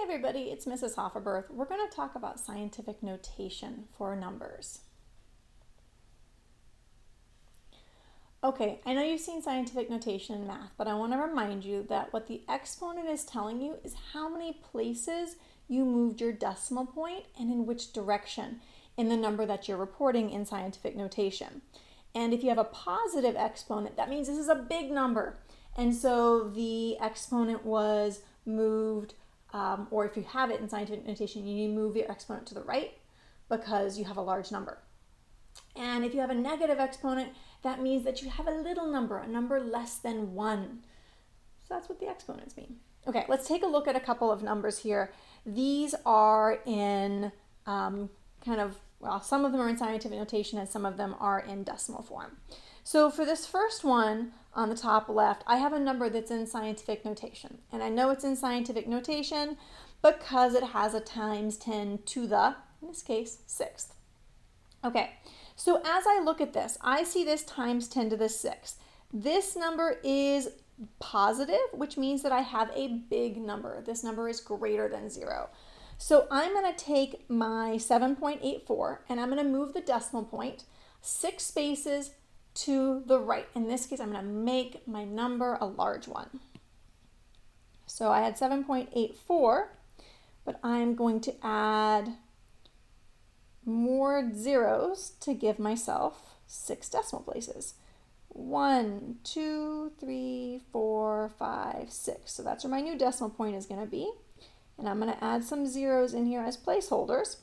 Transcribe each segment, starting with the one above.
Hey everybody, it's Mrs. Hofferberth. We're going to talk about scientific notation for numbers. Okay, I know you've seen scientific notation in math, but I want to remind you that what the exponent is telling you is how many places you moved your decimal point and in which direction in the number that you're reporting in scientific notation. And if you have a positive exponent, that means this is a big number. And so the exponent was moved, or if you have it in scientific notation, you need to move your exponent to the right because you have a large number. And if you have a negative exponent, that means that you have a little number, a number less than 1. So that's what the exponents mean. Okay, let's take a look at a couple of numbers here. These are in some of them are in scientific notation and some of them are in decimal form. So for this first one on the top left, I have a number that's in scientific notation. And I know it's in scientific notation because it has a times 10 to the, in this case, 6th. Okay, so as I look at this, I see this times 10 to the 6th. This number is positive, which means that I have a big number. This number is greater than 0. So I'm going to take my 7.84 and I'm going to move the decimal point 6 spaces to the right. In this case, I'm going to make my number a large one. So I had 7.84, but I'm going to add more zeros to give myself 6 decimal places. 1, 2, 3, 4, 5, 6. So that's where my new decimal point is going to be. And I'm going to add some zeros in here as placeholders.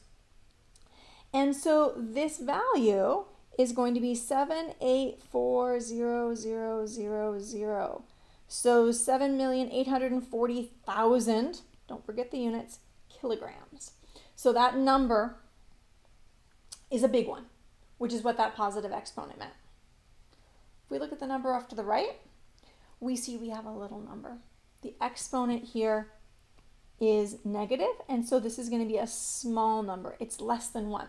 And so this value is going to be 7840000. So 7,840,000, don't forget the units, kilograms. So that number is a big one, which is what that positive exponent meant. If we look at the number off to the right, we see we have a little number. The exponent here is negative, and so this is going to be a small number. It's less than 1.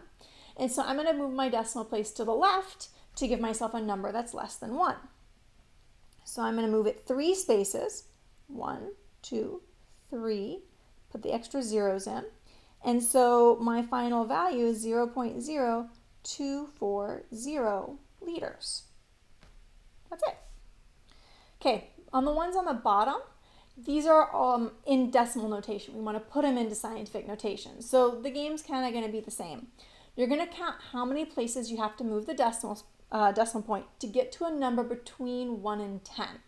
And so I'm going to move my decimal place to the left to give myself a number that's less than 1. So I'm going to move it 3 spaces, 1, 2, 3, put the extra zeros in. And so my final value is 0.0240 liters. That's it. Okay, on the ones on the bottom, these are in decimal notation. We want to put them into scientific notation. So the game's kind of going to be the same. You're going to count how many places you have to move the decimal point to get to a number between 1 and 10.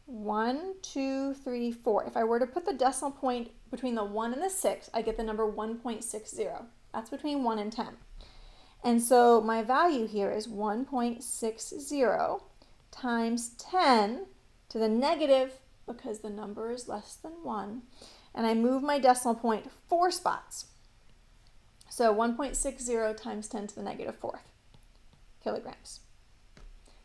1, 2, 3, 4. If I were to put the decimal point between the 1 and the 6, I get the number 1.60. That's between 1 and 10. And so my value here is 1.60 times 10 to the negative, because the number is less than 1. And I move my decimal point 4 spots. So 1.60 times 10 to the negative 4th kilograms.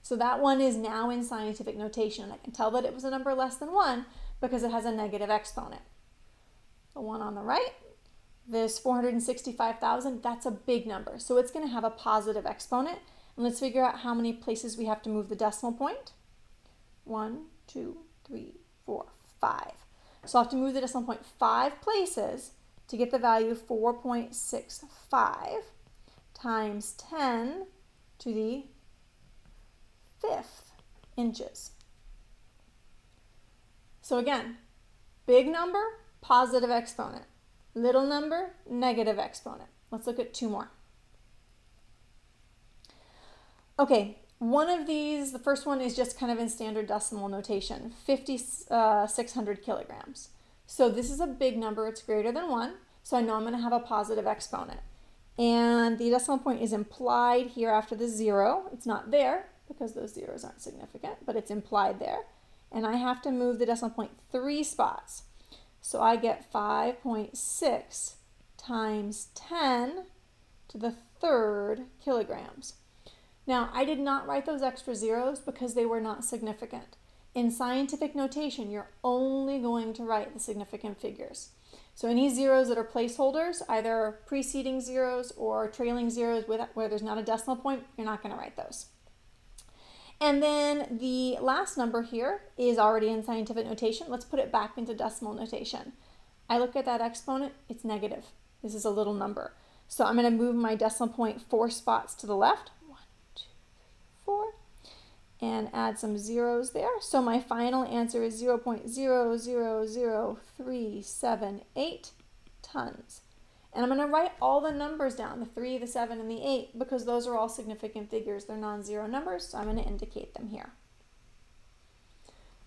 So that one is now in scientific notation. I can tell that it was a number less than 1 because it has a negative exponent. The one on the right, this 465,000, that's a big number. So it's going to have a positive exponent. And let's figure out how many places we have to move the decimal point. 1, 2, 3, 4, 5. So I'll have to move the decimal point 5 places to get the value 4.65 times 10 to the 5th inches. So again, big number, positive exponent. Little number, negative exponent. Let's look at 2 more. Okay, one of these, the first one is just kind of in standard decimal notation, 5,600 kilograms. So this is a big number, it's greater than 1, so I know I'm going to have a positive exponent. And the decimal point is implied here after the 0. It's not there because those zeros aren't significant, but it's implied there. And I have to move the decimal point 3 spots. So I get 5.6 times 10 to the 3rd kilograms. Now, I did not write those extra zeros because they were not significant. In scientific notation, you're only going to write the significant figures. So any zeros that are placeholders, either preceding zeros or trailing zeros where there's not a decimal point, you're not going to write those. And then the last number here is already in scientific notation. Let's put it back into decimal notation. I look at that exponent, it's negative. This is a little number. So I'm going to move my decimal point 4 spots to the left. 1, 2, 3, 4. And add some zeros there. So my final answer is 0.000378 tons. And I'm going to write all the numbers down, the 3, the 7, and the 8, because those are all significant figures. They're non-zero numbers, so I'm going to indicate them here.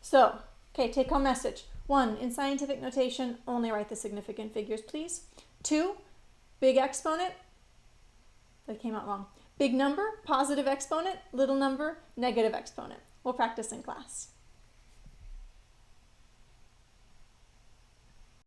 So, okay, take-home message. 1, in scientific notation, only write the significant figures, please. 2, big exponent. That came out wrong. Big number, positive exponent. Little number, negative exponent. We'll practice in class.